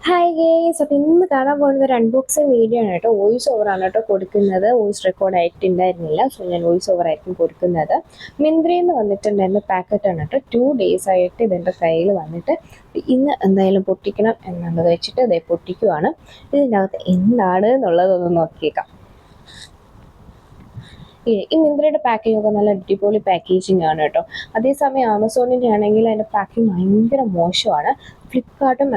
Hi guys, അപ്പോൾ ഇന്ന് കാണാൻ പോകുന്നത് ഒരു അൺബോക്സിങ് വീഡിയോ ആണ് കേട്ടോ. വോയിസ് ഓവർ ആണ് കേട്ടോ കൊടുക്കുന്നത്. വോയിസ് റെക്കോർഡ് ആയിട്ടുണ്ടായിരുന്നില്ല, സോ ഞാൻ വോയിസ് ഓവർ ആയിരിക്കും കൊടുക്കുന്നത്. മിന്ത്രയിൽ നിന്ന് വന്നിട്ടുണ്ടായിരുന്ന പാക്കറ്റാണ് കേട്ടോ. 2 days ആയിട്ട് ഇതെൻ്റെ കയ്യിൽ വന്നിട്ട് ഇന്ന് എന്തായാലും പൊട്ടിക്കണം എന്നുള്ളത് വെച്ചിട്ട് ഇതേ പൊട്ടിക്കുവാണ്. ഇതിൻ്റെ അകത്ത് എന്താണ് എന്നുള്ളതൊന്ന് നോക്കിയേക്കാം. ഈ മിന്ത്രയുടെ പാക്കിംഗ് ഒക്കെ നല്ല അടിപൊളി പാക്കേജിങ് ആണ് കേട്ടോ. അതേസമയം ആമസോണിൻ്റെ ആണെങ്കിൽ അതിൻ്റെ പാക്കിംഗ് ഭയങ്കര മോശമാണ്. ഫ്ലിപ്കാർട്ടും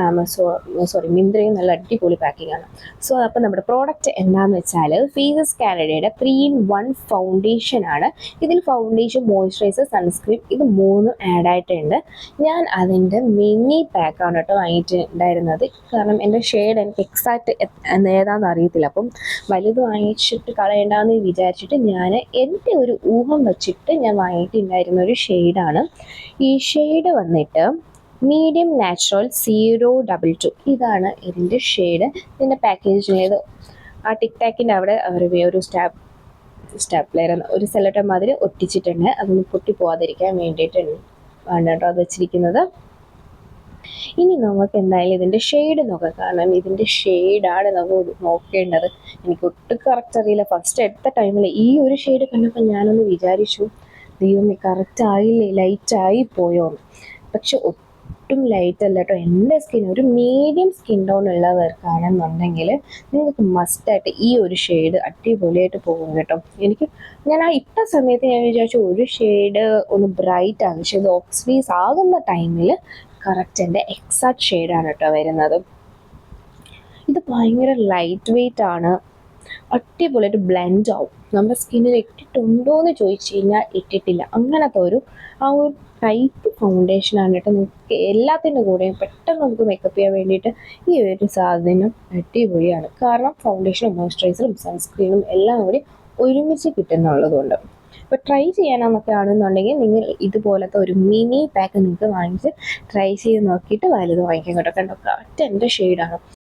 മിന്ത്രയും നല്ല അടിപൊളി പാക്കിംഗ് ആണ്. സോ അപ്പോൾ നമ്മുടെ പ്രോഡക്റ്റ് എന്താണെന്ന് വെച്ചാൽ ഫേസസ് കാനഡയുടെ 3-in-1 ഫൗണ്ടേഷൻ ആണ്. ഇതിൽ ഫൗണ്ടേഷൻ, മോയ്സ്ചറൈസർ, സൺസ്ക്രീൻ ഇത് മൂന്നും ആഡ് ആയിട്ടുണ്ട്. ഞാൻ അതിൻ്റെ മിനി പാക്കാണ് കേട്ടോ വാങ്ങിയിട്ടുണ്ടായിരുന്നത്. കാരണം എൻ്റെ ഷെയ്ഡ് എനിക്ക് എക്സാക്റ്റ് ഏതാണെന്ന് അറിയത്തില്ല. അപ്പം വലുത് വാങ്ങിച്ചിട്ട് കളയേണ്ടെന്ന് വിചാരിച്ചിട്ട് ഞാൻ എൻ്റെ ഒരു ഊഹം വച്ചിട്ട് ഞാൻ വാങ്ങിയിട്ടുണ്ടായിരുന്ന ഒരു ഷെയ്ഡാണ്. ഈ ഷെയ്ഡ് വന്നിട്ട് മീഡിയം നാച്ചുറൽ 022. ഇതാണ് ഇതിൻ്റെ ഷെയ്ഡ്. ഇതിൻ്റെ പാക്കേജിലേത് ആ ടിക് ടാക്കിൻ്റെ അവിടെ അവർ ഒരു സ്റ്റാപ്ലെയർ ഒരു സെല്ലറ്റർ മാതിരി ഒട്ടിച്ചിട്ടുണ്ട്. അതൊന്ന് പൊട്ടിപ്പോവാതിരിക്കാൻ വേണ്ടിയിട്ടാണ് കേട്ടോ അത് വെച്ചിരിക്കുന്നത്. ഇനി നമുക്ക് എന്തായാലും ഇതിൻ്റെ ഷെയ്ഡ് നോക്കാം. കാരണം ഇതിൻ്റെ ഷെയ്ഡാണ് നമുക്ക് നോക്കേണ്ടത്. എനിക്ക് ഒട്ടും കറക്റ്റ് അറിയില്ല. ഫസ്റ്റ് എടുത്ത ടൈമിൽ ഈ ഒരു ഷെയ്ഡ് കണ്ടപ്പോൾ ഞാനൊന്ന് വിചാരിച്ചു, ദൈവമേ കറക്റ്റ് ആയില്ലേ, ലൈറ്റായി പോയോന്ന്. പക്ഷെ ഒട്ടും ലൈറ്റ് അല്ല കേട്ടോ. എൻ്റെ സ്കിൻ ഒരു മീഡിയം സ്കിൻ ടോൺ ഉള്ളവർക്കാണെന്നുണ്ടെങ്കിൽ നിങ്ങൾക്ക് മസ്റ്റായിട്ട് ഈ ഒരു ഷെയ്ഡ് അടിപൊളിയായിട്ട് പോകും കേട്ടോ. ഞാൻ ആ ഇട്ട സമയത്ത് ഞാൻ വിചാരിച്ചു ഒരു ഷെയ്ഡ് ഒന്ന് ബ്രൈറ്റ് ആണ്, പക്ഷേ ഇത് ഓക്സിഡൈസ് ആകുന്ന ടൈമിൽ കറക്റ്റ് എൻ്റെ എക്സാക്ട് ഷെയ്ഡാണ് കേട്ടോ വരുന്നത്. ഇത് ഭയങ്കര ലൈറ്റ് വെയ്റ്റ് ആണ്, അടിപൊളിയായിട്ട് ബ്ലെൻഡ് ആവും. നമ്മുടെ സ്കിന്നിൽ ഇട്ടിട്ടുണ്ടോ എന്ന് ചോദിച്ചു കഴിഞ്ഞാൽ ഇട്ടിട്ടില്ല. അങ്ങനത്തെ ഒരു ടൈപ്പ് ഫൗണ്ടേഷനാണ് കേട്ടോ. നമുക്ക് എല്ലാത്തിൻ്റെ കൂടെയും പെട്ടെന്ന് നമുക്ക് മേക്കപ്പ് ചെയ്യാൻ വേണ്ടിയിട്ട് ഈ ഒരു സാധനം അടിപൊളിയാണ്. കാരണം ഫൗണ്ടേഷനും മോയ്സ്ചറൈസറും സൺസ്ക്രീനും എല്ലാം കൂടി ഒരുമിച്ച് കിട്ടുന്നുള്ളതുകൊണ്ട്. അപ്പോൾ ട്രൈ ചെയ്യാനൊക്കെ ആണെന്നുണ്ടെങ്കിൽ നിങ്ങൾ ഇതുപോലത്തെ ഒരു മിനി പാക്ക് നിങ്ങൾക്ക് വാങ്ങിച്ച് ട്രൈ ചെയ്ത് നോക്കിയിട്ട് വലുത് വാങ്ങിക്കാൻ കേട്ടോ. കണ്ടോ, കറക്റ്റ് എൻ്റെ ഷെയ്ഡാണ്.